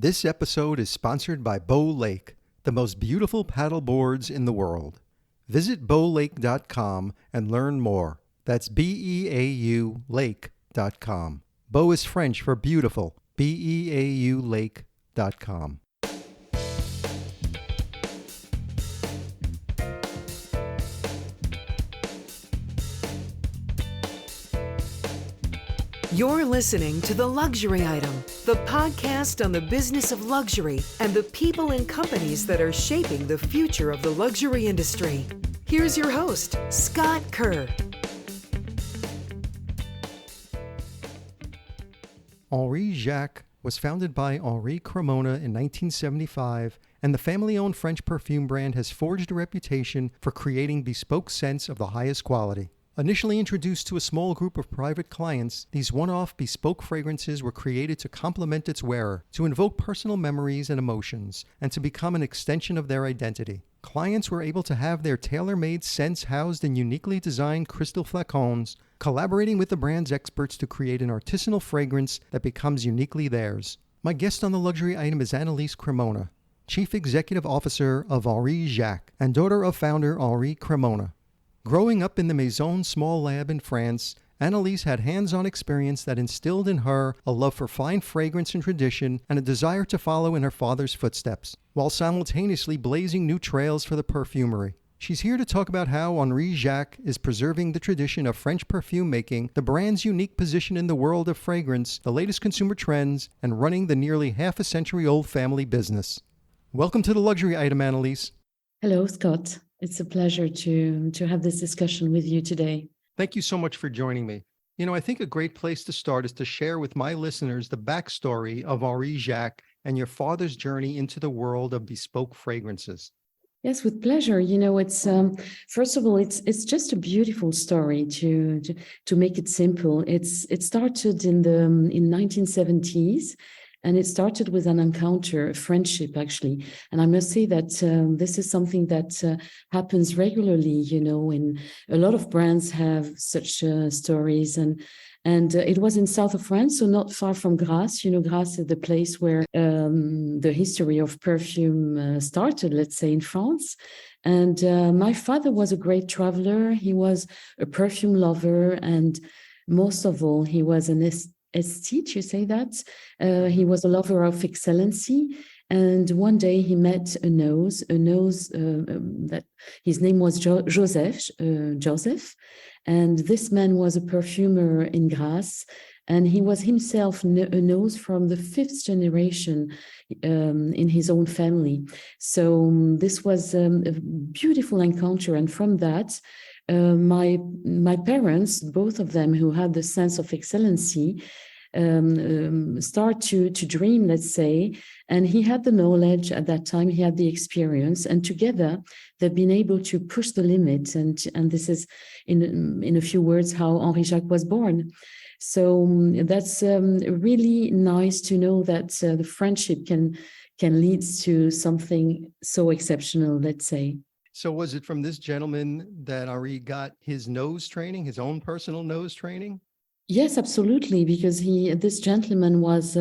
This episode is sponsored by Bow Lake, the most beautiful paddle boards in the world. Visit bowlake.com and learn more. That's B-E-A-U lake.com. Beau is French for beautiful. B-E-A-U lake.com. You're listening to The Luxury Item, the podcast on the business of luxury and the people and companies that are shaping the future of the luxury industry. Here's your host, Scott Kerr. Henry Jacques was founded by Henry Cremona in 1975, and the family-owned French perfume brand has forged a reputation for creating bespoke scents of the highest quality. Initially introduced to a small group of private clients, these one-off bespoke fragrances were created to complement its wearer, to invoke personal memories and emotions, and to become an extension of their identity. Clients were able to have their tailor-made scents housed in uniquely designed crystal flacons, collaborating with the brand's experts to create an artisanal fragrance that becomes uniquely theirs. My guest on The Luxury Item is Anne-Lise Cremona, Chief Executive Officer of Henry Jacques and daughter of founder Henry Cremona. Growing up in the Maison small lab in France, Anne-Lise had hands-on experience that instilled in her a love for fine fragrance and tradition and a desire to follow in her father's footsteps, while simultaneously blazing new trails for the perfumery. She's here to talk about how Henry Jacques is preserving the tradition of French perfume making, the brand's unique position in the world of fragrance, the latest consumer trends, and running the nearly half-a-century-old family business. Welcome to The Luxury Item, Anne-Lise. Hello, Scott. It's a pleasure to have this discussion with you today. Thank you so much for joining me. You know, I think a great place to start is to share with my listeners the backstory of Henry Jacques and your father's journey into the world of bespoke fragrances. Yes, with pleasure. You know, it's first of all, it's just a beautiful story. To make it simple, it started in 1970s. And it started with an encounter, a friendship, actually. And I must say that this is something that happens regularly, you know, and a lot of brands have such stories. And it was in south of France, so not far from Grasse. You know, Grasse is the place where the history of perfume started, let's say, in France. And my father was a great traveler. He was a perfume lover. And most of all, he was an aesthete, you say that? He was a lover of excellency. And one day he met a nose that his name was Joseph. And this man was a perfumer in Grasse. And he was himself a nose from the fifth generation in his own family. So this was a beautiful encounter. And from that, my parents, both of them who had the sense of excellency, start to dream, let's say, and he had the knowledge at that time, he had the experience, and together they've been able to push the limit. And this is, in a few words, how Henry Jacques was born. So that's really nice to know that the friendship can lead to something so exceptional, let's say. So was it from this gentleman that Henry got his nose training, his own personal nose training? Yes, absolutely, because this gentleman was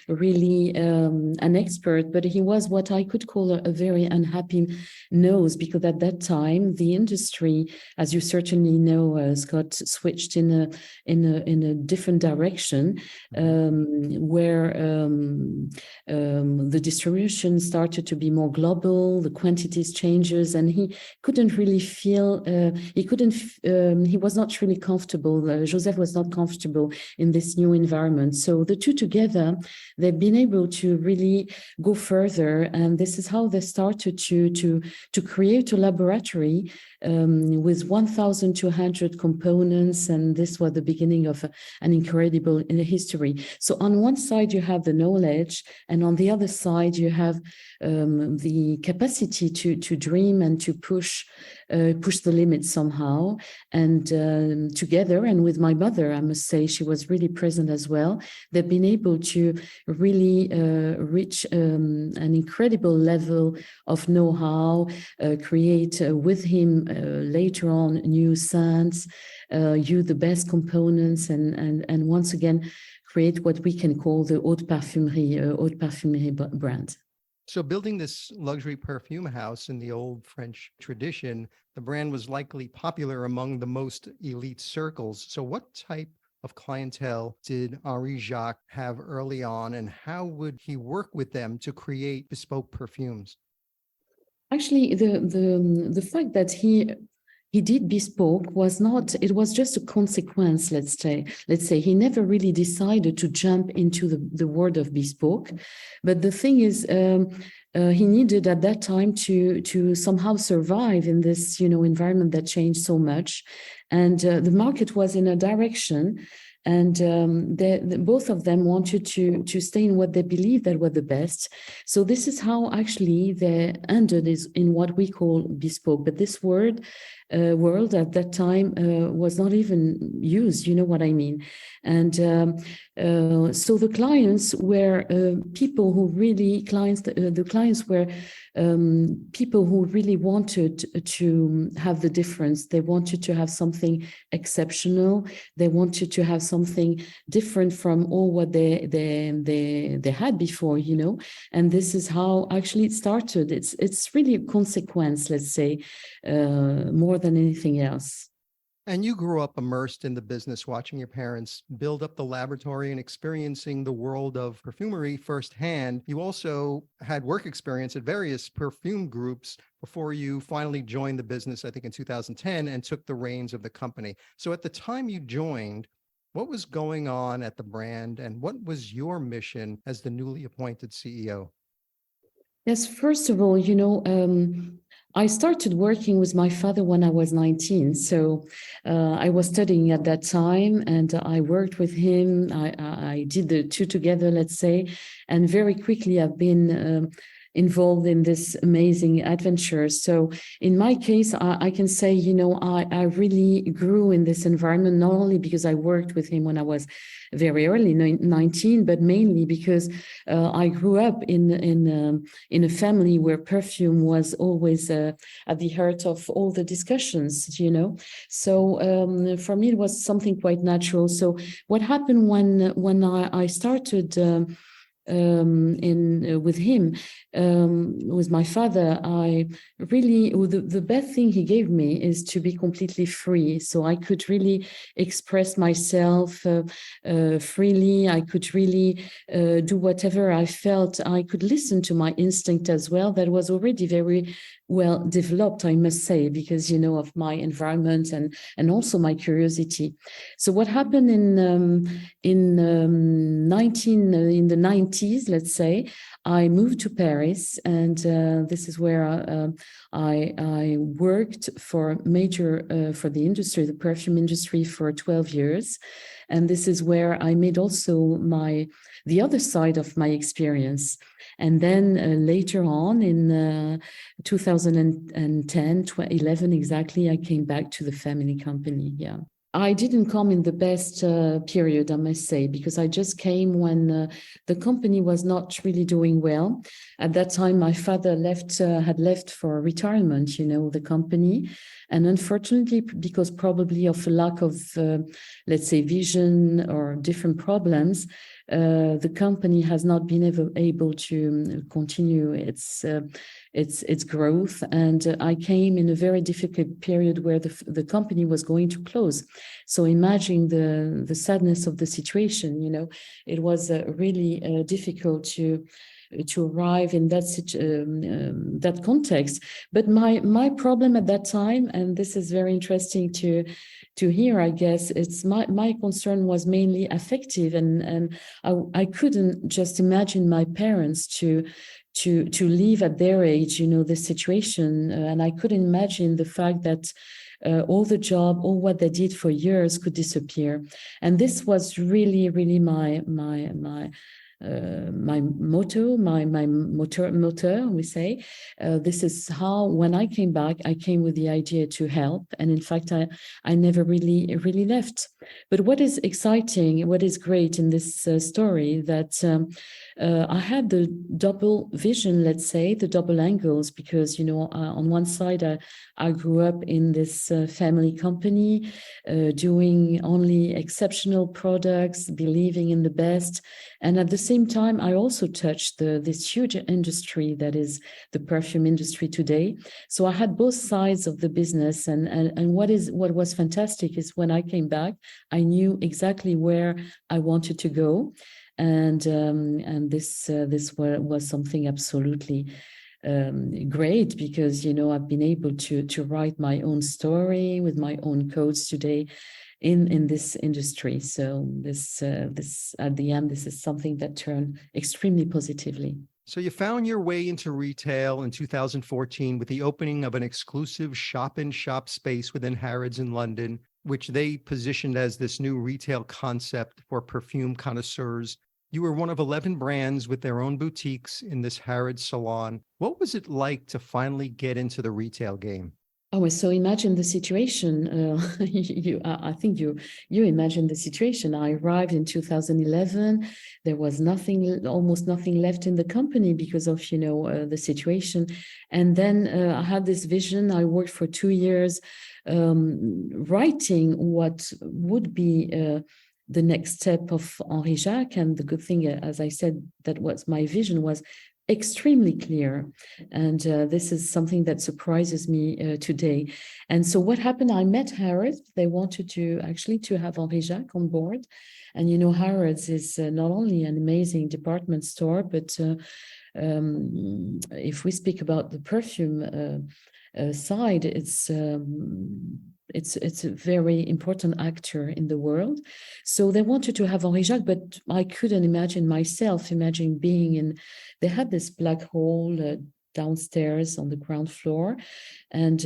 really an expert, but he was what I could call a very unhappy nose, because at that time the industry, as you certainly know, Scott, switched in a different direction, where the distribution started to be more global, the quantities changes, and he couldn't really feel. He was not really comfortable. Joseph was not comfortable in this new environment. So the two together, they've been able to really go further. And this is how they started to create a laboratory with 1,200 components. And this was the beginning of an incredible history. So on one side, you have the knowledge, and on the other side, you have the capacity to dream and to push the limits somehow. And together, and with my mother, I must say, she was really present as well, they've been able to really reach an incredible level of know-how, create with him later on new scents, use the best components, and once again create what we can call the haute parfumerie brand. So building this luxury perfume house in the old French tradition, the brand was likely popular among the most elite circles. So what type of clientele did Henry Jacques have early on, and how would he work with them to create bespoke perfumes? Actually, the fact that he did bespoke was not, it was just a consequence, let's say. He never really decided to jump into the world of bespoke. But the thing is, he needed at that time to somehow survive in this, environment that changed so much. And the market was in a direction, and both of them wanted to stay in what they believed that were the best. So this is how actually they ended in what we call bespoke. But this world at that time was not even used, you know what I mean? And so the clients were people who really, the clients were people who really wanted to have the difference. They wanted to have something exceptional. They wanted to have something different from all what they had before, and this is how actually it started. It's really a consequence, let's say, more than anything else. And you grew up immersed in the business, watching your parents build up the laboratory and experiencing the world of perfumery firsthand. You also had work experience at various perfume groups before you finally joined the business, I think in 2010, and took the reins of the company. So at the time you joined, what was going on at the brand, and what was your mission as the newly appointed CEO? Yes, first of all, I started working with my father when I was 19. So I was studying at that time, and I worked with him. I did the two together, let's say, and very quickly I've been involved in this amazing adventure. So in my case, I can say, I really grew in this environment, not only because I worked with him when I was very early, 19, but mainly because I grew up in a family where perfume was always at the heart of all the discussions, So for me, it was something quite natural. So what happened when I started with him, with my father, I really, the best thing he gave me is to be completely free. So I could really express myself freely. I could really do whatever I felt. I could listen to my instinct as well. That was already very well developed, I must say, because, of my environment and also my curiosity. So what happened in the 90s, let's say, I moved to Paris, and this is where I worked for for the industry, the perfume industry, for 12 years. And this is where I made also the other side of my experience. And then later on in 2010, 11 exactly, I came back to the family company. Yeah. I didn't come in the best period, I must say, because I just came when the company was not really doing well. At that time, my father had left for retirement, the company. And unfortunately, because probably of a lack of, let's say, vision or different problems, the company has not been able to continue its growth. And I came in a very difficult period where the company was going to close. So imagine the sadness of the situation. It was really difficult to arrive in that context. But my problem at that time, and this is very interesting to hear, I guess, it's my concern was mainly affective, and I couldn't just imagine my parents to leave at their age, the situation, and I couldn't imagine the fact that all the job, all what they did for years could disappear. And this was really, really my motto, my moteur, we say. This is how, when I came back, I came with the idea to help. And in fact, I never really left. But what is exciting, what is great in this story, that I had the double vision, let's say, the double angles, because, on one side, I grew up in this family company, doing only exceptional products, believing in the best. And at the same time, I also touched this huge industry that is the perfume industry today. So I had both sides of the business. And what was fantastic is when I came back, I knew exactly where I wanted to go. And this was something absolutely great, because I've been able to write my own story with my own codes today in this industry. So this at the end, this is something that turned extremely positively. So you found your way into retail in 2014 with the opening of an exclusive shop-in-shop space within Harrods in London, which they positioned as this new retail concept for perfume connoisseurs. You were one of 11 brands with their own boutiques in this Harrods salon. What was it like to finally get into the retail game? Oh, so imagine the situation. I think you imagine the situation. I arrived in 2011. There was almost nothing left in the company because of the situation. And then I had this vision. I worked for 2 years, writing what would be the next step of Henry Jacques. And the good thing, as I said, that was my vision was extremely clear. And this is something that surprises me today. And so what happened, I met Harrods. They wanted to have Henry Jacques on board. And, Harrods is not only an amazing department store, but if we speak about the perfume side, it's a very important actor in the world. So they wanted to have Henry Jacques, but I couldn't imagine being in, they had this black hole downstairs on the ground floor. And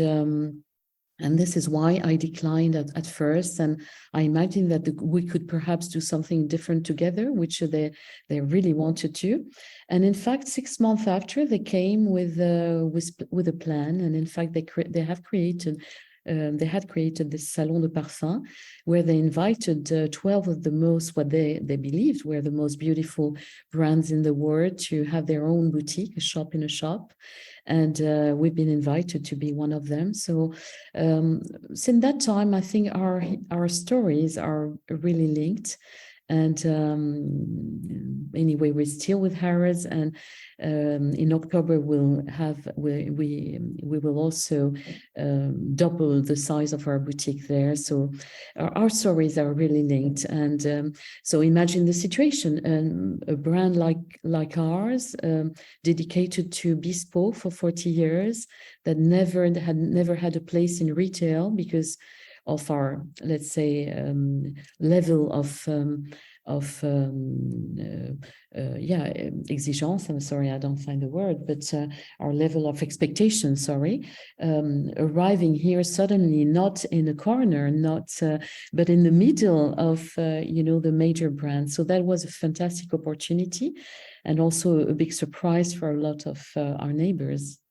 this is why I declined at first. And I imagined that we could perhaps do something different together, which they really wanted to. And in fact, 6 months after, they came with a plan. And in fact, they had created this Salon de Parfum, where they invited 12 of the most, what they believed were the most beautiful brands in the world, to have their own boutique, a shop in a shop. And we've been invited to be one of them. So since that time, I think our stories are really linked. And anyway, we're still with Harrods, and in October we will also double the size of our boutique there. So our stories are really linked. And so imagine the situation: a brand like ours, dedicated to bespoke for 40 years, that never had a place in retail because of our, let's say, level of exigence. I'm sorry, I don't find the word, but our level of expectation, arriving here suddenly, not in a corner, but in the middle of, the major brands. So that was a fantastic opportunity, and also a big surprise for a lot of our neighbors.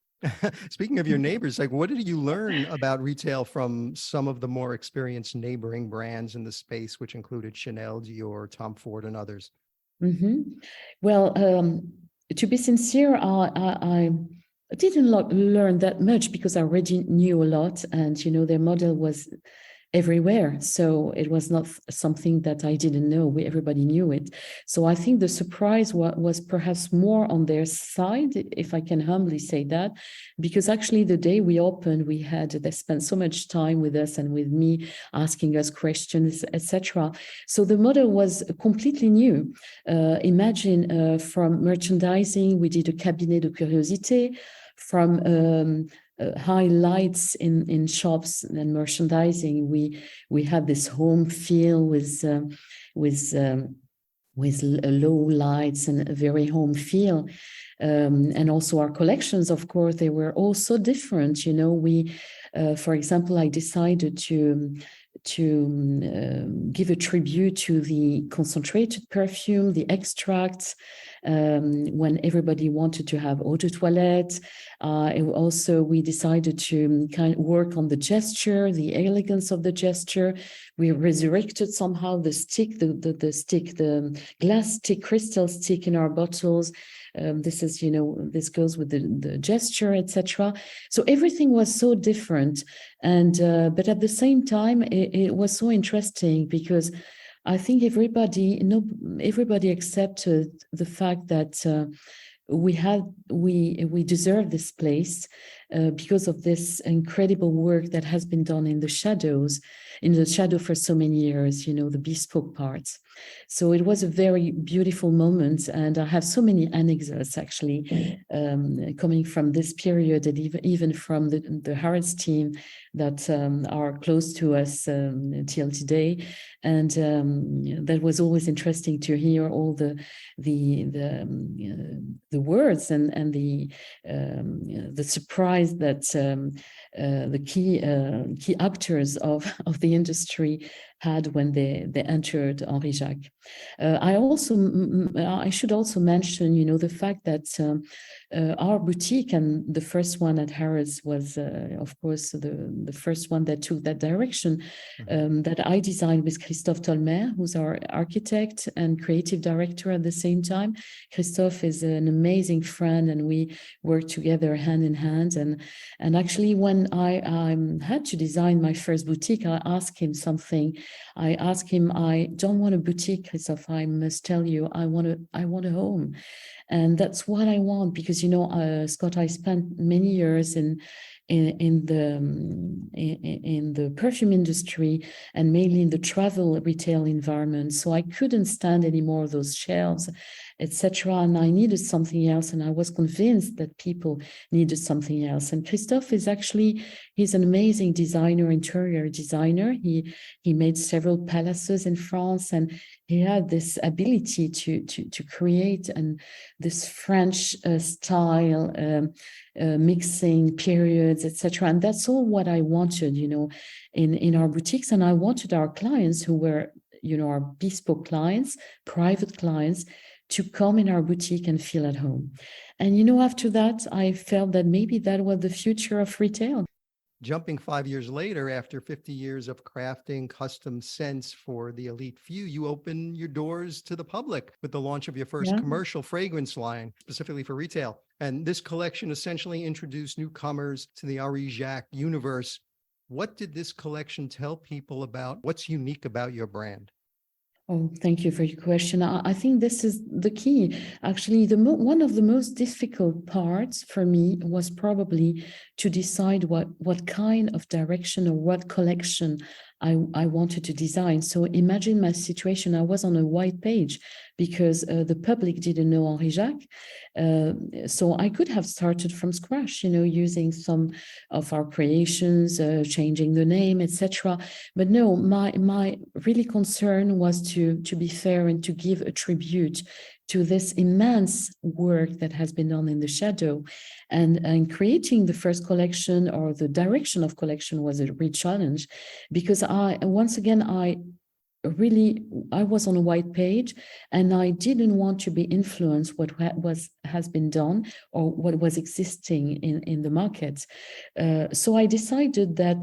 Speaking of your neighbors, what did you learn about retail from some of the more experienced neighboring brands in the space, which included Chanel, Dior, Tom Ford, and others? Mm-hmm. Well, to be sincere, I didn't learn that much because I already knew a lot, and their model was everywhere. So it was not something that I didn't know. Everybody knew it. So I think the surprise was perhaps more on their side, if I can humbly say that, because actually the day we opened, they spent so much time with us and with me, asking us questions, etc. So the model was completely new. Imagine from merchandising, we did a cabinet de curiosité, from highlights in shops and merchandising. We had this home feel with low lights and a very home feel. And also our collections, of course, they were all so different. For example, I decided to give a tribute to the concentrated perfume, the extracts, when everybody wanted to have eau de toilette. Also, we decided to kind of work on the gesture, the elegance of the gesture. We resurrected somehow the stick, the glass stick, crystal stick in our bottles. This is, this goes with the gesture, etc. So everything was so different, and but at the same time, it was so interesting because I think everybody accepted the fact that we deserve this place because of this incredible work that has been done in the shadow for so many years, the bespoke parts. So it was a very beautiful moment, and I have so many anecdotes actually coming from this period, and even from the Harrods team that are close to us till today. And that was always interesting to hear all the words and the surprise that the key actors of the industry had when they entered Henry Jacques. I should also mention, the fact that our boutique, and the first one at Harrods was, of course, the first one that took that direction, that I designed with Christophe Tolmer, who's our architect and creative director at the same time. Christophe is an amazing friend, and we work together hand in hand. And actually, when I had to design my first boutique, I asked him something. I asked him, I don't want a boutique, Christophe. I must tell you, I want a home. And that's what I want, because, Scott, I spent many years in the perfume industry, and mainly in the travel retail environment. So I couldn't stand any more of those shelves, etc. And I needed something else. And I was convinced that people needed something else. And Christophe he's an amazing designer, interior designer. He made several palaces in France, and he had this ability to create this French style, mixing periods, etc. And that's all what I wanted, in our boutiques. And I wanted our clients, who were, our bespoke clients, private clients, to come in our boutique and feel at home. And, after that, I felt that maybe that was the future of retail. Jumping 5 years later, after 50 years of crafting custom scents for the elite few, you open your doors to the public with the launch of your first commercial fragrance line, specifically for retail. And this collection essentially introduced newcomers to the Henry Jacques universe. What did this collection tell people about what's unique about your brand? Oh, thank you for your question. I think this is the key. Actually, one of the most difficult parts for me was probably to decide what kind of direction or what collection I wanted to design. So imagine my situation. I was on a white page because the public didn't know Henry Jacques. So I could have started from scratch, using some of our creations, changing the name, etc. But no, my really concern was to be fair and to give a tribute to this immense work that has been done in the shadow. And creating the first collection, or the direction of collection, was a real challenge, because I was on a white page, and I didn't want to be influenced what has been done or what was existing in the market. So I decided that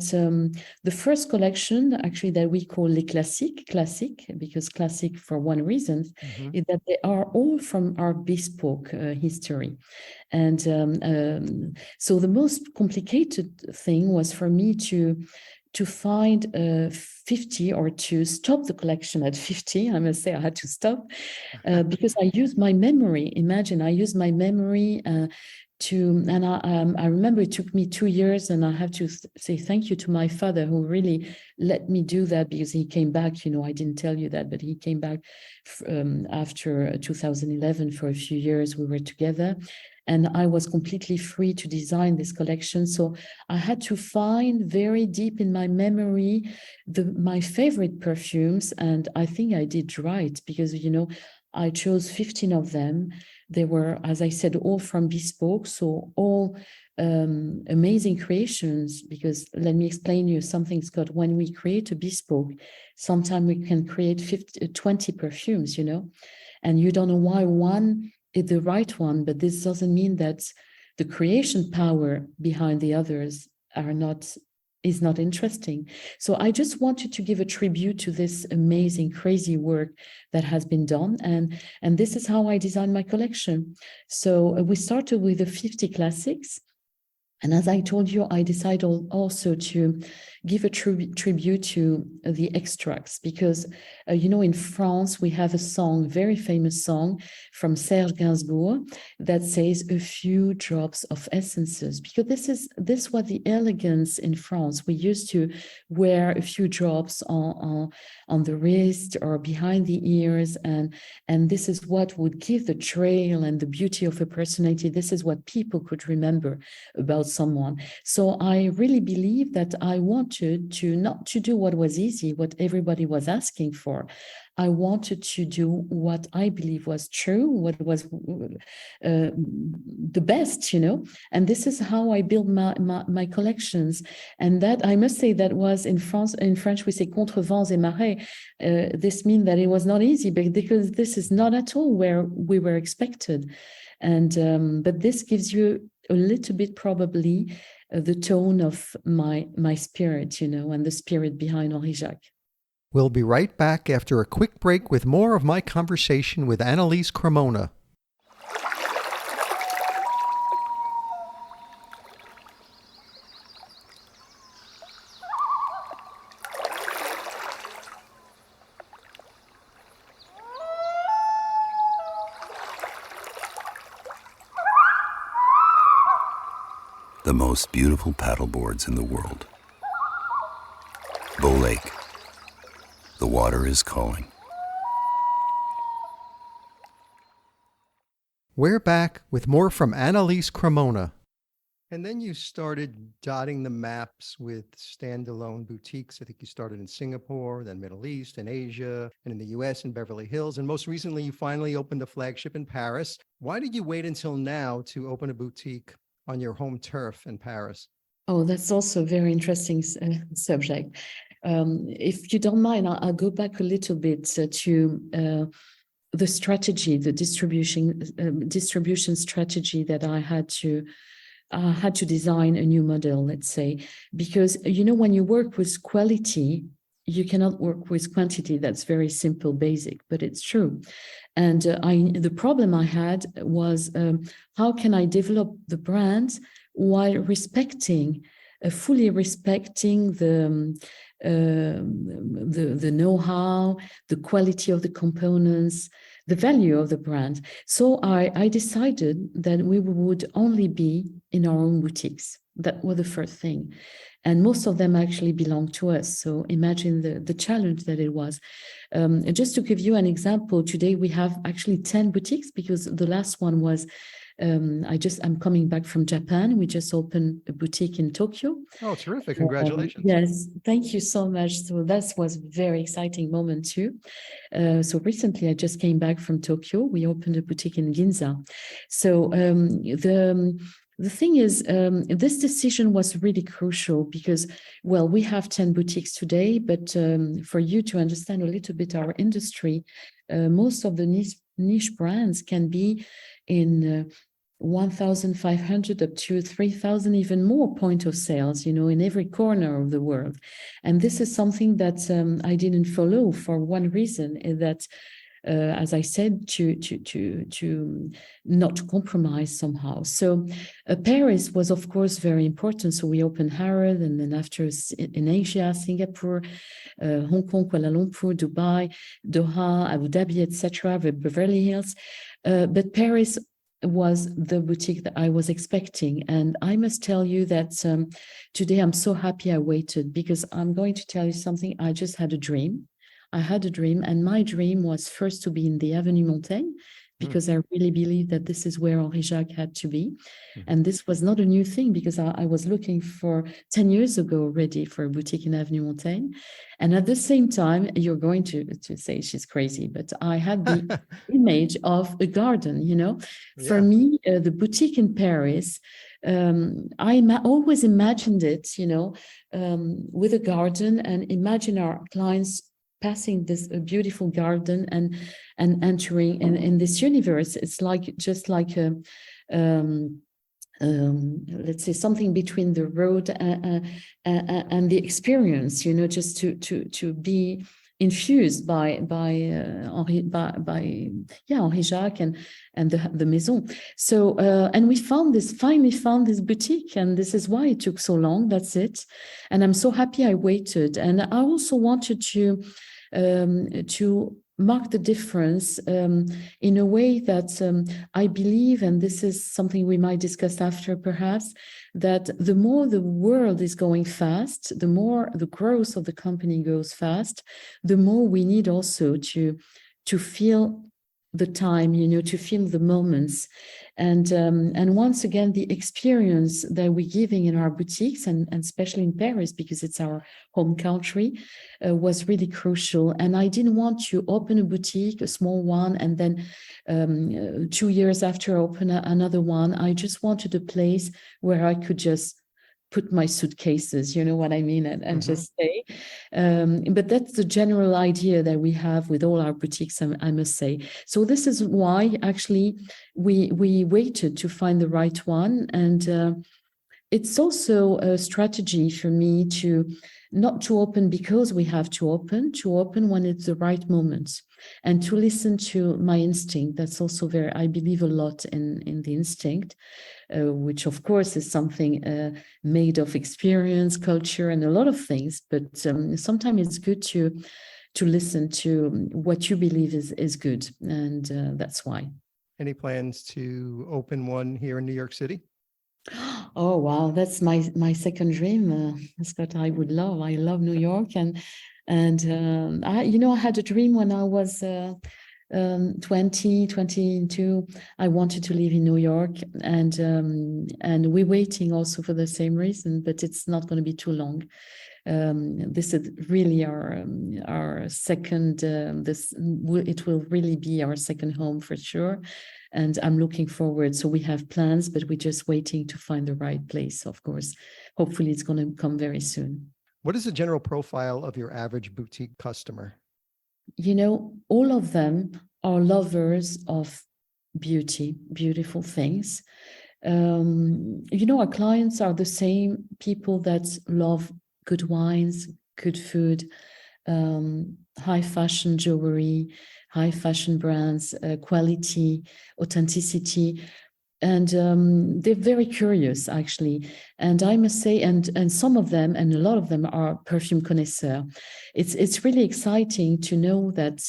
the first collection, actually, that we call les classiques, because classic for one reason, is that they are all from our bespoke history. And so the most complicated thing was for me to find 50, or to stop the collection at 50. I must say I had to stop because I used my memory. Imagine, I used my memory I remember it took me 2 years, and I have to say thank you to my father, who really let me do that, because he came back, I didn't tell you that, but he came back after 2011 for a few years. We were together, and I was completely free to design this collection. So I had to find very deep in my memory my favorite perfumes, and I think I did right, because, I chose 15 of them. They were, as I said, all from bespoke, so all amazing creations, because let me explain you something, Scott. When we create a bespoke, sometimes we can create 20 perfumes, and you don't know why one is the right one, but this doesn't mean that the creation power behind the others is not interesting. So I just wanted to give a tribute to this amazing, crazy work that has been done. And this is how I designed my collection. So we started with the 50 classics. And as I told you, I decided also to give a tribute to the extracts, because, in France, we have a song, very famous song from Serge Gainsbourg that says a few drops of essences, because this was the elegance in France. We used to wear a few drops on the wrist or behind the ears. And this is what would give the trail and the beauty of a personality. This is what people could remember about someone. So I really believe that I wanted to not to do what was easy, what everybody was asking for. I wanted to do what I believe was true, what was the best, and this is how I build my collections. And that, I must say, that was in French we say contre vents et marées. This means that it was not easy, because this is not at all where we were expected. And but this gives you a little bit probably the tone of my spirit, and the spirit behind Henry Jacques. We'll be right back after a quick break with more of my conversation with Anne-Lise Cremona. The most beautiful paddleboards in the world. Bow Lake. The water is calling. We're back with more from Anne-Lise Cremona. And then you started dotting the maps with standalone boutiques. I think you started in Singapore, then Middle East and Asia, and in the US in Beverly Hills. And most recently, you finally opened a flagship in Paris. Why did you wait until now to open a boutique on your home turf in Paris? Oh, that's also a very interesting subject. If you don't mind, I'll go back a little bit to the strategy, the distribution strategy that I had to design a new model, let's say, because, when you work with quality, you cannot work with quantity. That's very simple, basic, but it's true. And the problem I had was how can I develop the brand while fully respecting the know-how, the quality of the components, the value of the brand. So I decided that we would only be in our own boutiques. That was the first thing. And most of them actually belong to us. So imagine the challenge that it was. Just to give you an example, today we have actually 10 boutiques, because the last one was, I'm coming back from Japan. We just opened a boutique in Tokyo. Oh, terrific. Congratulations. Yes, thank you so much. So that was a very exciting moment too. So recently I just came back from Tokyo. We opened a boutique in Ginza. So the thing is, this decision was really crucial because, well, we have 10 boutiques today, but for you to understand a little bit our industry, most of the niche brands can be in 1,500 up to 3,000, even more point of sales, in every corner of the world. And this is something that I didn't follow for one reason, is that as I said, to not compromise somehow. So Paris was, of course, very important. So we opened Harrods, and then after in Asia, Singapore, Hong Kong, Kuala Lumpur, Dubai, Doha, Abu Dhabi, etc., the Beverly Hills. But Paris was the boutique that I was expecting. And I must tell you that today I'm so happy I waited, because I'm going to tell you something. I just had a dream. And my dream was first to be in the Avenue Montaigne, because I really believe that this is where Henry Jacques had to be. And this was not a new thing, because I was looking for 10 years ago already for a boutique in Avenue Montaigne. And at the same time, you're going to say she's crazy, but I had the image of a garden, For me, the boutique in Paris always imagined it, with a garden, and imagine our clients passing this beautiful garden and entering in this universe. It's like just like a let's say something between the road and the experience, just to be infused by Henry Jacques and the maison. So and we finally found this boutique, and this is why it took so long. That's it. And I'm so happy I waited. And I also wanted to mark the difference in a way that I believe, and this is something we might discuss after perhaps, that the more the world is going fast, the more the growth of the company goes fast, the more we need also to feel the time, to feel the moments. And once again, the experience that we're giving in our boutiques, and especially in Paris, because it's our home country, was really crucial. And I didn't want to open a boutique, a small one, and then 2 years after open another one. I just wanted a place where I could just put my suitcases, you know what I mean, and just stay. But that's the general idea that we have with all our boutiques, I must say. So this is why actually we waited to find the right one. And it's also a strategy for me to not to open because we have to open when it's the right moment, and to listen to my instinct. That's also very, I believe a lot in the instinct, which of course is something made of experience, culture, and a lot of things. But sometimes it's good to listen to what you believe is good, and that's why. Any plans to open one here in New York City? Oh wow, that's my second dream, Scott. I love New York, and I had a dream when I was 22. I wanted to live in New York, and we're waiting also for the same reason, but it's not going to be too long. This is really our second. It will really be our second home for sure, and I'm looking forward. So we have plans, but we're just waiting to find the right place. Of course, hopefully it's going to come very soon. What is the general profile of your average boutique customer? All of them are lovers of beauty, beautiful things. Our clients are the same people that love good wines, good food, high fashion jewelry, high fashion brands, quality, authenticity. And they're very curious, actually. And I must say, and some of them, and a lot of them, are perfume connoisseurs. It's really exciting to know that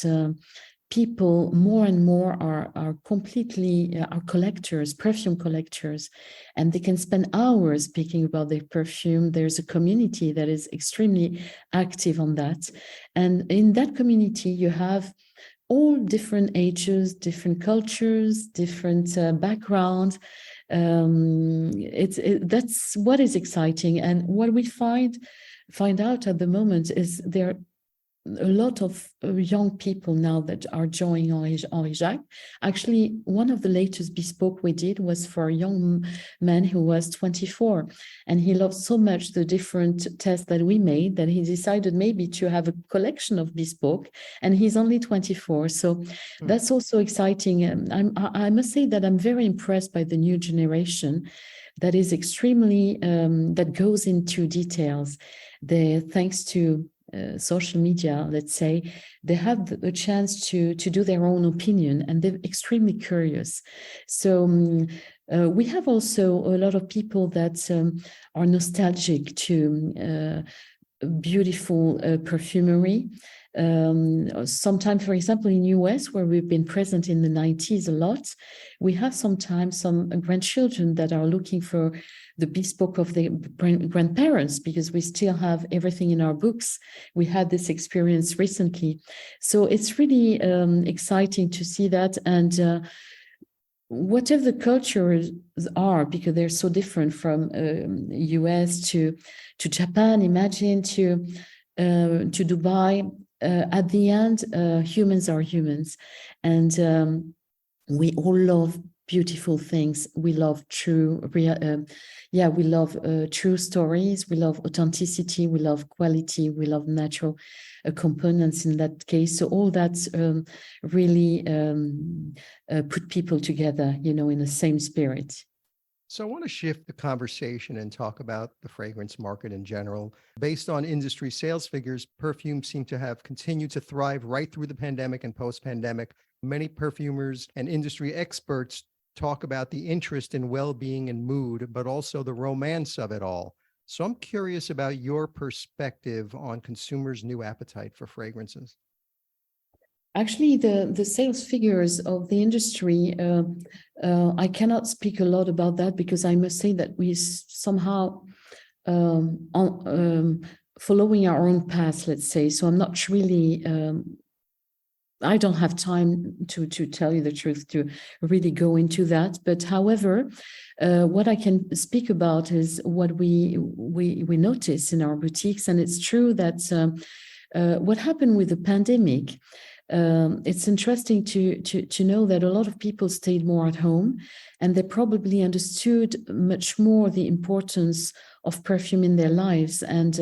people more and more are completely are collectors, perfume collectors, and they can spend hours speaking about their perfume. There's a community that is extremely active on that. And in that community, you have all different ages, different cultures, different backgrounds. That's what is exciting. And what we find out at the moment is there are a lot of young people now that are joining Henry Jacques. Actually, one of the latest bespoke we did was for a young man who was 24, and he loved so much the different tests that we made that he decided maybe to have a collection of bespoke, and he's only 24. So that's also exciting. I must say that I'm very impressed by the new generation that is extremely, that goes into details. Thanks to social media, let's say, they have the chance to do their own opinion, and they're extremely curious. So we have also a lot of people that are nostalgic to beautiful perfumery. Sometimes, for example, in US, where we've been present in the 90s a lot, we have sometimes some grandchildren that are looking for the bespoke of the grandparents, because we still have everything in our books. We had this experience recently. So it's really exciting to see that. And whatever the cultures are, because they're so different from US to Japan, imagine, to Dubai, at the end, humans are humans. And we all love beautiful things. We love we love true stories. We love authenticity. We love quality. We love natural components in that case. So all that's really put people together, in the same spirit. So I want to shift the conversation and talk about the fragrance market in general. Based on industry sales figures, perfumes seem to have continued to thrive right through the pandemic and post-pandemic. Many perfumers and industry experts talk about the interest in well-being and mood, but also the romance of it all. So I'm curious about your perspective on consumers' new appetite for fragrances. Actually, the sales figures of the industry, I cannot speak a lot about that because I must say that we somehow following our own path, let's say. So I'm not really, I don't have time to tell you the truth, to really go into that. But however, what I can speak about is what we notice in our boutiques. And it's true that what happened with the pandemic, it's interesting to know that a lot of people stayed more at home, and they probably understood much more the importance of perfume in their lives. And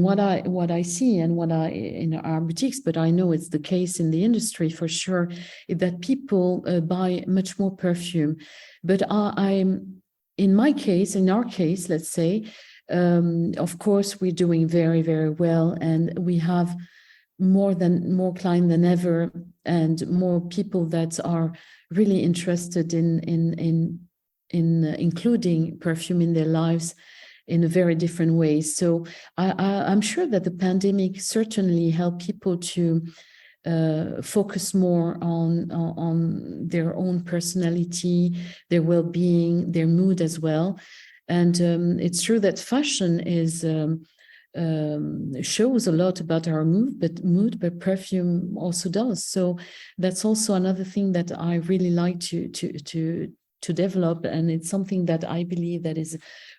what I see and what I in our boutiques, but I know it's the case in the industry for sure, is that people buy much more perfume. But I'm in my case, in our case, let's say, of course, we're doing very, very well, and we have more clients than ever, and more people that are really interested in including perfume in their lives in a very different way. So I'm sure that the pandemic certainly helped people to focus more on their own personality, their well-being, their mood as well. And it's true that fashion is shows a lot about our mood, but perfume also does. So that's also another thing that I really like to develop, and it's something that I believe that is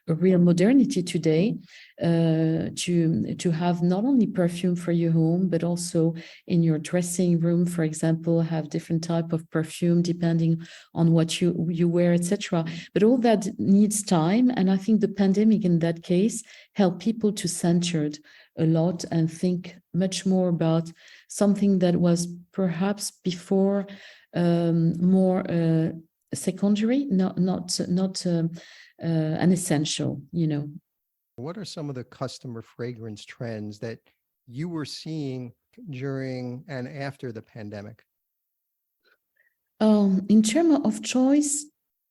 a real modernity today, to have not only perfume for your home, but also in your dressing room, for example, have different type of perfume depending on what you wear, etc. But all that needs time, and I think the pandemic in that case helped people to center a lot and think much more about something that was perhaps before more secondary, not an essential, What are some of the customer fragrance trends that you were seeing during and after the pandemic? In terms of choice,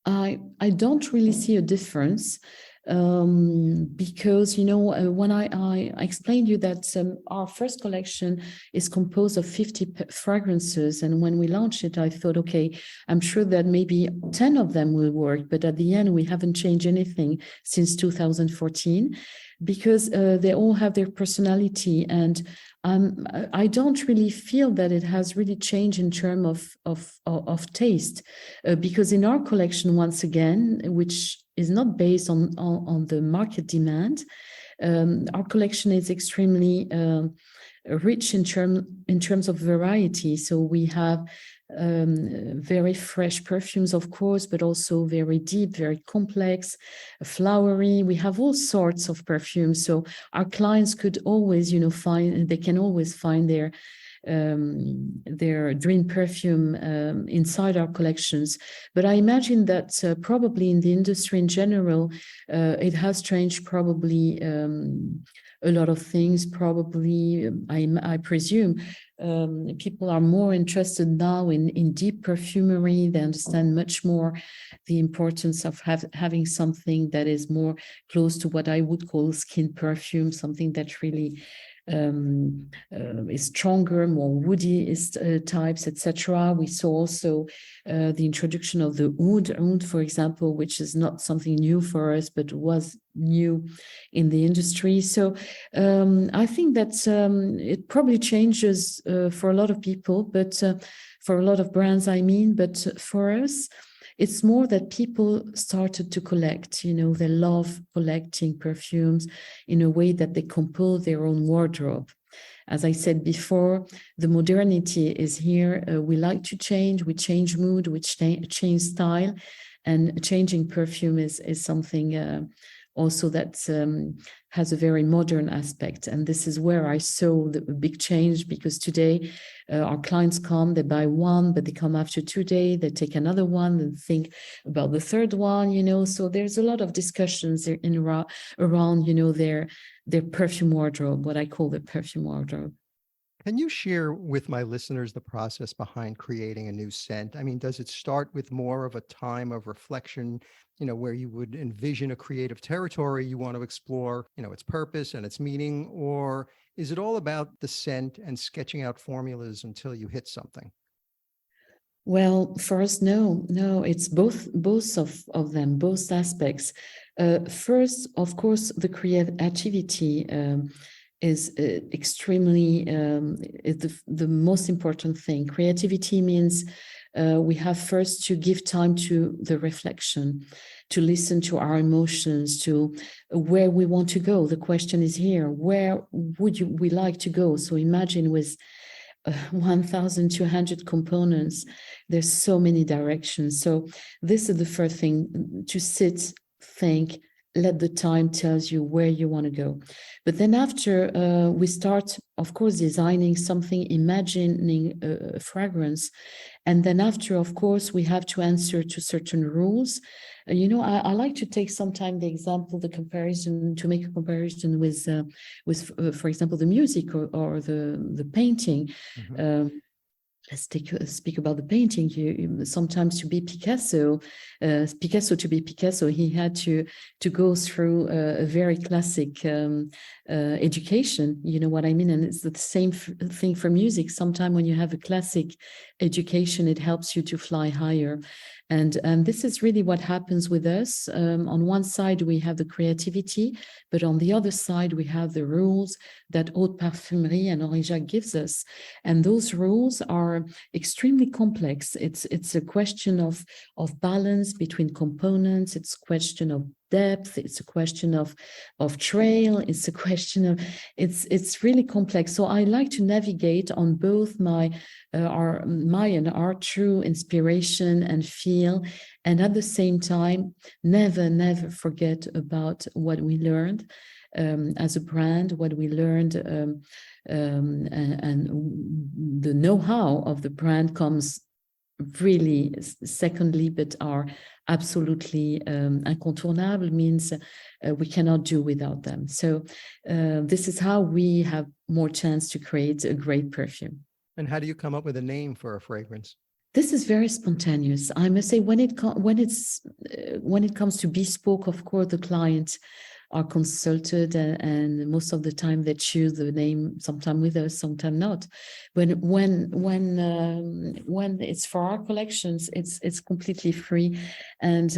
I don't really see a difference, because when I explained you that our first collection is composed of 50 fragrances, and when we launched it, I thought, okay, I'm sure that maybe 10 of them will work, but at the end we haven't changed anything since 2014, because they all have their personality, and I don't really feel that it has really changed in terms of taste, because in our collection, once again, which is not based on the market demand, our collection is extremely rich in terms of variety. So we have very fresh perfumes, of course, but also very deep, very complex, flowery. We have all sorts of perfumes. So our clients could always, they can always find their dream perfume inside our collections. But I imagine that probably in the industry in general, it has changed probably a lot of things. Probably, I presume, people are more interested now in deep perfumery. They understand much more the importance of having something that is more close to what I would call skin perfume, something that really is stronger, more woody types, etc. We saw also the introduction of the oud, for example, which is not something new for us, but was new in the industry. So I think that it probably changes for a lot of people, but for a lot of brands, I mean, but for us, it's more that people started to collect, they love collecting perfumes in a way that they compose their own wardrobe. As I said before, the modernity is here. We like to change, we change mood, we change style, and changing perfume is something also that has a very modern aspect. And this is where I saw the big change, because today our clients come, they buy one, but they come after 2 days, they take another one and think about the third one, you know. So there's a lot of discussions around, you know, their perfume wardrobe, what I call the perfume wardrobe. Can you share with my listeners the process behind creating a new scent? I mean, does it start with more of a time of reflection, you know, where you would envision a creative territory you want to explore, you know, its purpose and its meaning? Or is it all about the scent and sketching out formulas until you hit something? Well, for us, no, it's both of them, both aspects. First, of course, the creativity is extremely the most important thing. Creativity means we have first to give time to the reflection, to listen to our emotions, to where we want to go. The question is here, where would we like to go? So imagine with 1,200 components, there's so many directions. So this is the first thing, to sit, think, let the time tells you where you want to go. But then after we start, of course, designing something, imagining a fragrance. And then after, of course, we have to answer to certain rules. You know, I like to take sometimes the example, the comparison, to make a comparison with for example, the music or the painting. Mm-hmm. Let's speak about the painting. Sometimes to be Picasso, to be Picasso, he had to go through a very classic education. You know what I mean? And it's the same thing for music. Sometimes when you have a classic education, it helps you to fly higher. And this is really what happens with us. On one side, we have the creativity, but on the other side, we have the rules that Haute Parfumerie and Henry Jacques gives us. And those rules are extremely complex. It's a question of balance between components. It's a question of depth. It's a question of trail. It's a question of, it's really complex. So I like to navigate on both my and our true inspiration and feel, and at the same time, never forget about what we learned as a brand, what we learned, and the know-how of the brand comes really secondly, but are absolutely incontournable, means we cannot do without them. So this is how we have more chance to create a great perfume. And how do you come up with a name for a fragrance? This is very spontaneous. I must say, when it comes to bespoke, of course, the client are consulted, and most of the time they choose the name, sometime with us, sometime not. When it's for our collections, it's completely free. And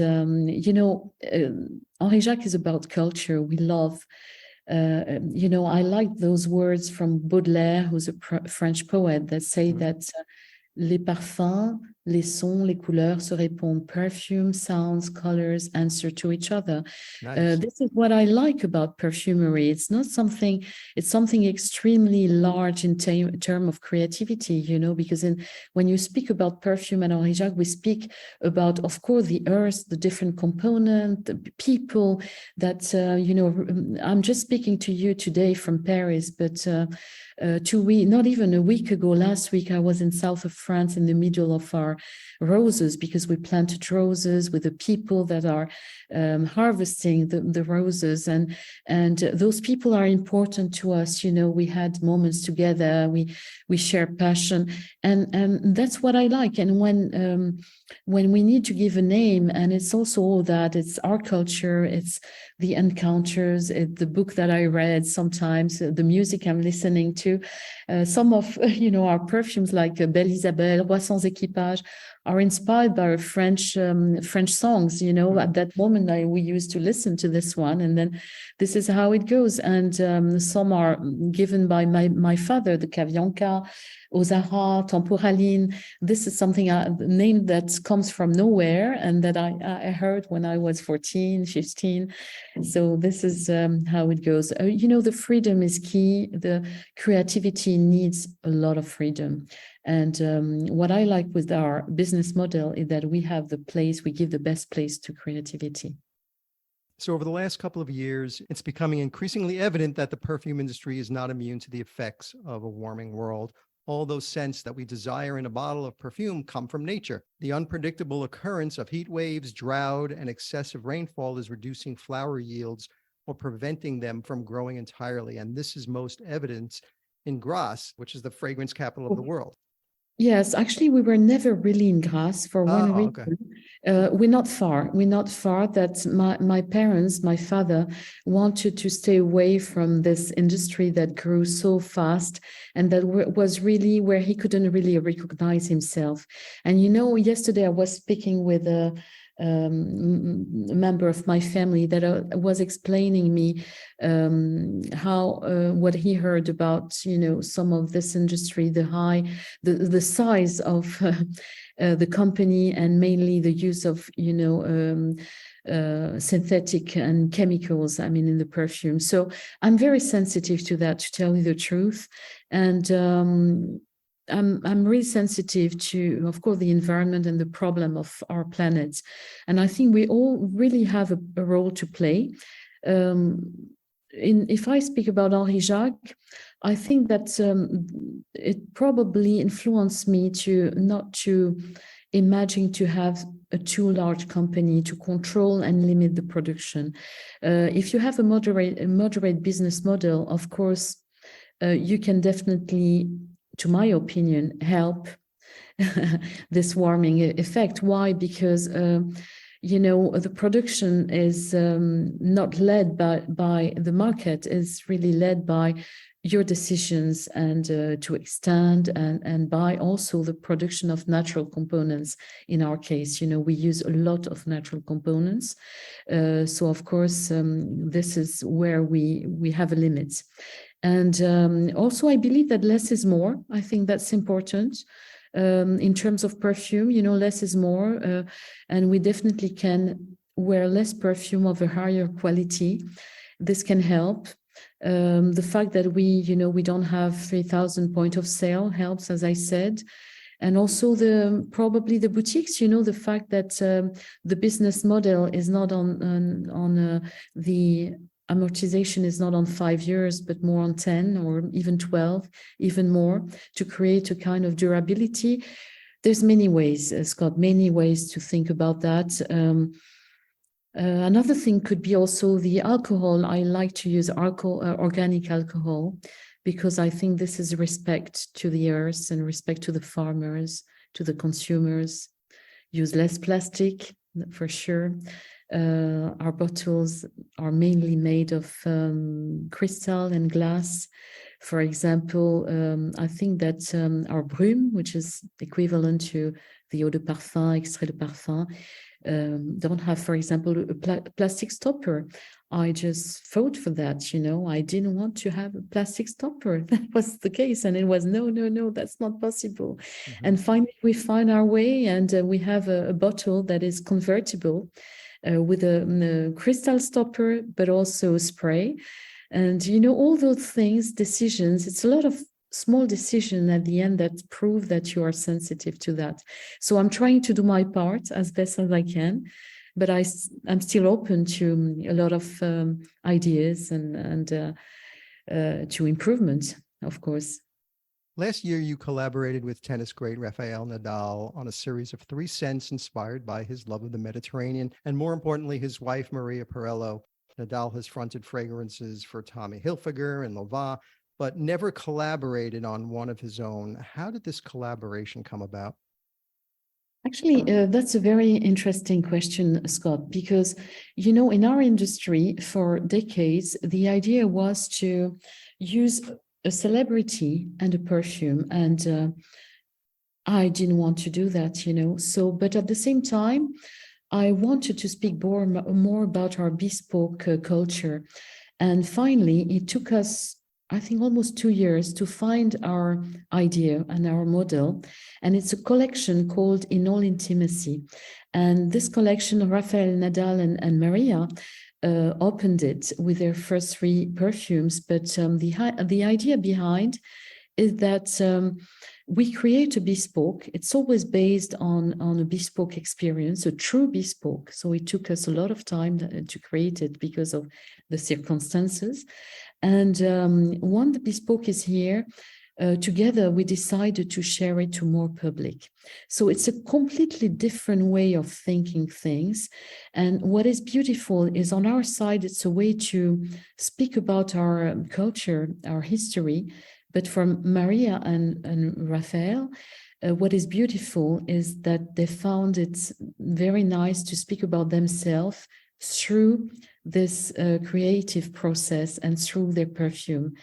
you know, Henry Jacques is about culture. We love. You know, I like those words from Baudelaire, who's a French poet, that say that les parfums, les sons, les couleurs se répondent. Perfume, sounds, colors answer to each other. Nice. This is what I like about perfumery. It's not something, it's something extremely large in terms of creativity, you know, because when you speak about perfume and Henry Jacques, we speak about, of course, the earth, the different component, the people that, you know, I'm just speaking to you today from Paris, but not even a week ago, last week, I was in south of France in the middle of our roses, because we planted roses with the people that are harvesting the roses, and those people are important to us. You know, we had moments together, we share passion, and that's what I like. And when we need to give a name, and it's also all that, it's our culture, it's the encounters, the book that I read, sometimes the music I'm listening to, some of, you know, our perfumes like Belle Isabelle, Roi sans équipage, are inspired by French songs. At that moment we used to listen to this one, and then this is how it goes. And some are given by my father, the Cavianca, Ozara, Temporaline. This is something a name that comes from nowhere and that I heard when I was 14, 15. So this is how it goes. The freedom is key. The creativity needs a lot of freedom. And what I like with our business model is that we give the best place to creativity. So over the last couple of years, it's becoming increasingly evident that the perfume industry is not immune to the effects of a warming world. All those scents that we desire in a bottle of perfume come from nature. The unpredictable occurrence of heat waves, drought, and excessive rainfall is reducing flower yields or preventing them from growing entirely. And this is most evident in Grasse, which is the fragrance capital of the world. Yes, actually, we were never really in Grasse for one reason. Okay. We're not far. That my parents, my father, wanted to stay away from this industry that grew so fast, and that was really where he couldn't really recognize himself. And yesterday I was speaking with a member of my family that was explaining me how what he heard about some of this industry, the size of the company, and mainly the use of synthetic and chemicals, in the perfume. So I'm very sensitive to that, to tell you the truth. And I'm really sensitive to, of course, the environment and the problem of our planet. And I think we all really have a role to play. If I speak about Henry Jacques, I think that it probably influenced me not to imagine to have a too large company to control and limit the production. If you have a moderate business model, of course, you can definitely, to my opinion, help this warming effect. Why? Because the production is not led by the market; it's really led by your decisions, and to extend and by also the production of natural components. In our case, we use a lot of natural components, so of course this is where we have a limit. And also, I believe that less is more. I think that's important. In terms of perfume, less is more. And we definitely can wear less perfume of a higher quality. This can help. The fact that we don't have 3,000 point of sale helps, as I said. And also probably the boutiques, the fact that the business model is not on the amortization is not on 5 years, but more on 10 or even 12, even more, to create a kind of durability. There's many ways, Scott, many ways to think about that. Another thing could be also the alcohol. I like to use organic alcohol, because I think this is respect to the earth and respect to the farmers, to the consumers. Use less plastic, for sure. Our bottles are mainly made of crystal and glass. For example, I think that our Brume, which is equivalent to the eau de parfum, extrait de parfum, don't have, for example, a plastic stopper. I just fought for that, I didn't want to have a plastic stopper. That was the case, and it was no, that's not possible. Mm-hmm. And finally we find our way, and we have a bottle that is convertible, with a crystal stopper, but also spray. And, all those things, decisions, it's a lot of small decisions at the end that prove that you are sensitive to that. So I'm trying to do my part as best as I can, but I'm still open to a lot of ideas and to improvement, of course. Last year, you collaborated with tennis great Rafael Nadal on a series of 3 scents inspired by his love of the Mediterranean, and more importantly, his wife, Maria Perello. Nadal has fronted fragrances for Tommy Hilfiger and Loewe, but never collaborated on one of his own. How did this collaboration come about? Actually, that's a very interesting question, Scott, because, in our industry for decades, the idea was to use a celebrity and a perfume, and I didn't want to do that, So, but at the same time, I wanted to speak more about our bespoke culture. And finally, it took us, I think, almost 2 years to find our idea and our model. And it's a collection called In All Intimacy. And this collection, Rafael Nadal and Maria opened it with their first 3 perfumes. But the idea behind is that we create a bespoke. It's always based on a bespoke experience, a true bespoke. So it took us a lot of time to create it because of the circumstances. And when the bespoke is here, together we decided to share it to more public. So it's a completely different way of thinking things. And what is beautiful is on our side, it's a way to speak about our culture, our history. But for Maria and Rafael, what is beautiful is that they found it very nice to speak about themselves through this creative process and through their perfume.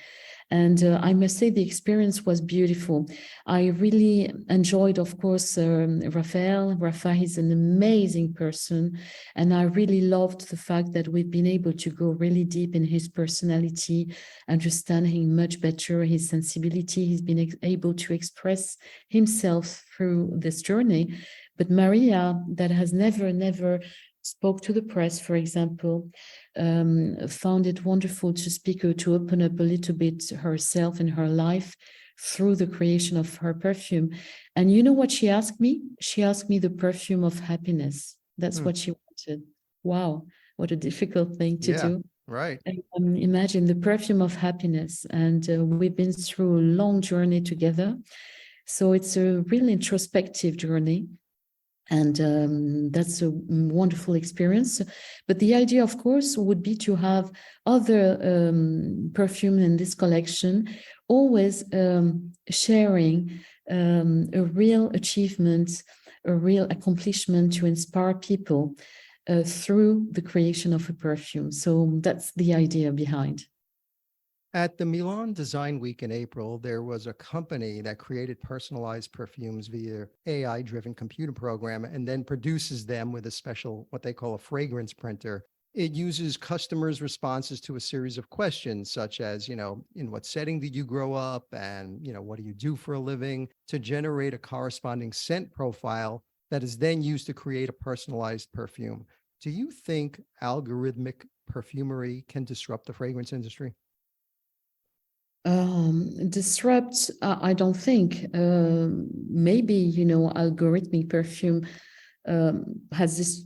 And I must say the experience was beautiful. I really enjoyed, of course, Rafael. Rafael is an amazing person. And I really loved the fact that we've been able to go really deep in his personality, understand him much better, his sensibility. He's been able to express himself through this journey. But Maria, that has never spoke to the press, for example, found it wonderful to speak, to open up a little bit herself and her life through the creation of her perfume. And you know what she asked me? She asked me the perfume of happiness. That's what she wanted. Wow, what a difficult thing to do. Right. And, imagine the perfume of happiness. And we've been through a long journey together. So it's a really introspective journey. And that's a wonderful experience. But the idea, of course, would be to have other perfume in this collection, always sharing a real achievement, a real accomplishment to inspire people through the creation of a perfume. So that's the idea behind. At the Milan Design Week in April, there was a company that created personalized perfumes via AI-driven computer program and then produces them with a special, what they call a fragrance printer. It uses customers' responses to a series of questions, such as, in what setting did you grow up? And, what do you do for a living? To generate a corresponding scent profile that is then used to create a personalized perfume. Do you think algorithmic perfumery can disrupt the fragrance industry? Disrupt, I don't think. Maybe, algorithmic perfume has this,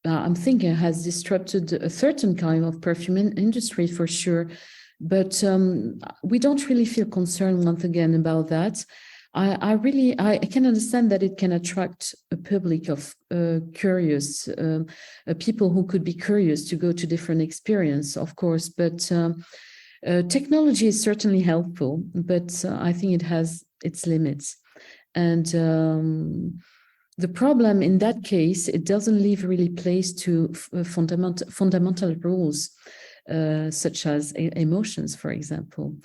I'm thinking, has disrupted a certain kind of perfume industry for sure. But we don't really feel concerned once again about that. I can understand that it can attract a public of curious people who could be curious to go to different experience, of course, but technology is certainly helpful, but I think it has its limits. And the problem in that case, it doesn't leave really place to fundamental rules, such as emotions, for example.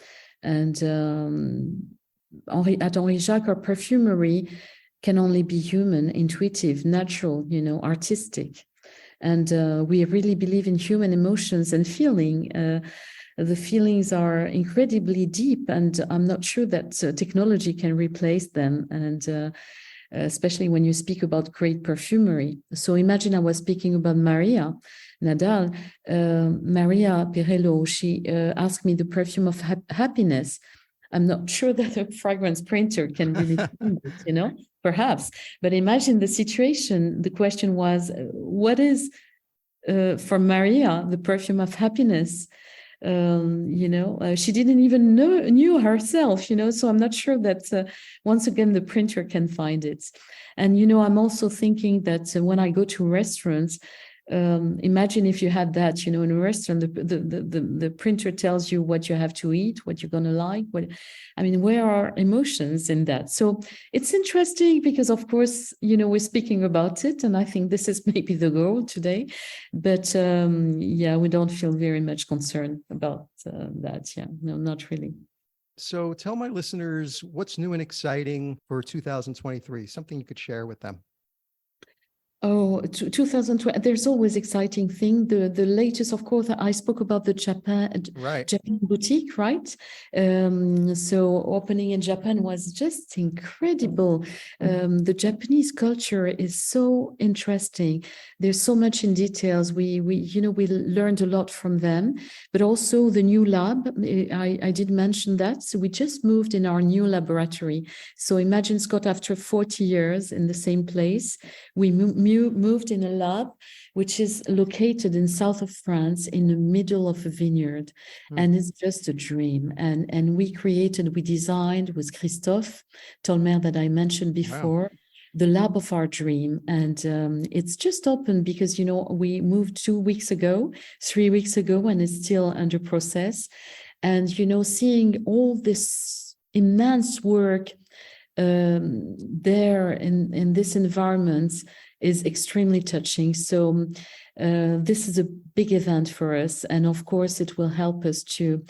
And at Henry Jacques, our perfumery can only be human, intuitive, natural, artistic. And we really believe in human emotions and feeling. The feelings are incredibly deep, and I'm not sure that technology can replace them. And especially when you speak about great perfumery. So imagine I was speaking about Maria Nadal. Maria Perello, she asked me the perfume of happiness. I'm not sure that a fragrance printer can really find it, perhaps. But imagine the situation. The question was, what is, for Maria, the perfume of happiness? She didn't even knew herself, so I'm not sure that once again the printer can find it. And I'm also thinking that when I go to restaurants, imagine if you had that, in a restaurant, the printer tells you what you have to eat, what you're gonna like. Where are emotions in that? So it's interesting because, of course, we're speaking about it, and I think this is maybe the goal today. But we don't feel very much concerned about that. Yeah, no, not really. So tell my listeners what's new and exciting for 2023, something you could share with them. 2020, there's always exciting thing. The latest, of course, I spoke about the Japan boutique, right? So opening in Japan was just incredible. The Japanese culture is so interesting. There's so much in details. We learned a lot from them, but also the new lab. I did mention that. So we just moved in our new laboratory. So imagine, Scott, after 40 years in the same place, we moved in a lab which is located in south of France in the middle of a vineyard. And it's just a dream. And we designed with Christophe Tolmer that I mentioned before, the lab of our dream. And it's just open because, we moved 3 weeks ago, and it's still under process. And, seeing all this immense work there in this environment is extremely touching. So this is a big event for us, and of course it will help us to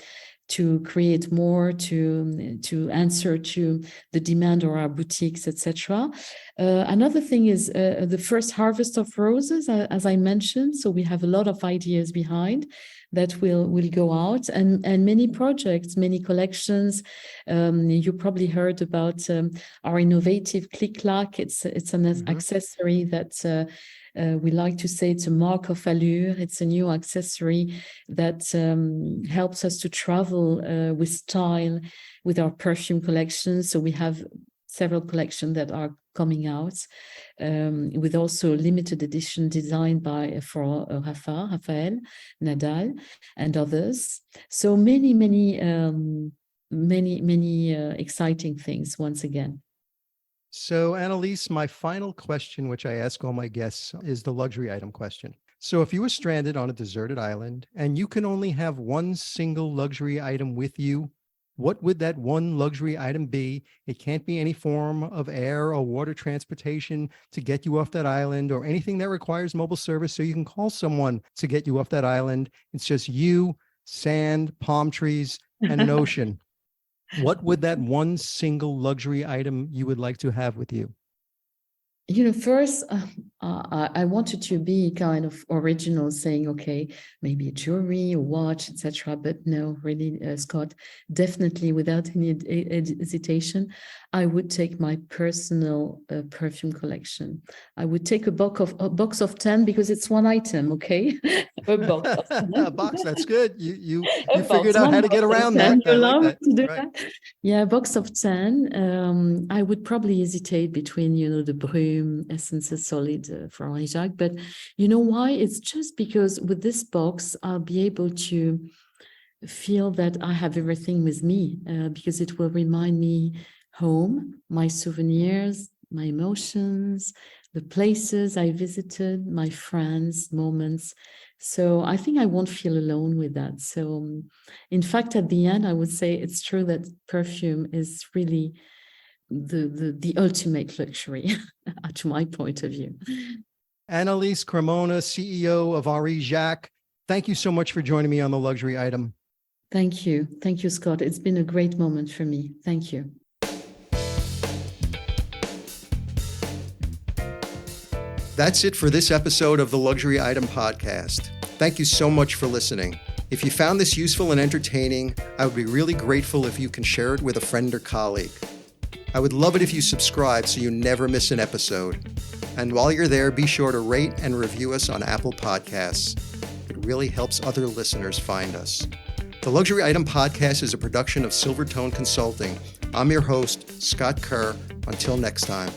create more, to answer to the demand of our boutiques, etc. Another thing is the first harvest of roses, as I mentioned. So we have a lot of ideas behind that will go out, and many projects, many collections. You probably heard about our innovative click-clack. It's an accessory that we like to say it's a mark of allure. It's a new accessory that helps us to travel with style with our perfume collection. So we have several collections that are coming out with also limited edition designed for Rafael Nadal and others. So many exciting things once again. So Anne-Lise, my final question, which I ask all my guests, is the luxury item question. So if you were stranded on a deserted island and you can only have one single luxury item with you, what would that one luxury item be? It can't be any form of air or water transportation to get you off that island, or anything that requires mobile service so you can call someone to get you off that island. It's just you, sand, palm trees, and an ocean. What would that one single luxury item you would like to have with you? First, I wanted to be kind of original, saying, okay, maybe a jewelry, a watch, etc. But no, really, Scott, definitely without any hesitation, I would take my personal perfume collection. I would take a box of 10 because it's one item, okay? A box of 10. A box, that's good. You figured out how to get around that. You love to do right. that. Yeah, a box of 10. I would probably hesitate between, the Brume Essences Solid for Henry Jacques. But you know why? It's just because with this box, I'll be able to feel that I have everything with me because it will remind me home, my souvenirs, my emotions, the places I visited, my friends, moments. So I think I won't feel alone with that. So in fact, at the end, I would say it's true that perfume is really the ultimate luxury, to my point of view. Anne-Lise Cremona, CEO of Henry Jacques, thank you so much for joining me on The Luxury Item. Thank you. Thank you, Scott. It's been a great moment for me. Thank you. That's it for this episode of the Luxury Item Podcast. Thank you so much for listening. If you found this useful and entertaining, I would be really grateful if you can share it with a friend or colleague. I would love it if you subscribe so you never miss an episode. And while you're there, be sure to rate and review us on Apple Podcasts. It really helps other listeners find us. The Luxury Item Podcast is a production of Silvertone Consulting. I'm your host, Scott Kerr. Until next time.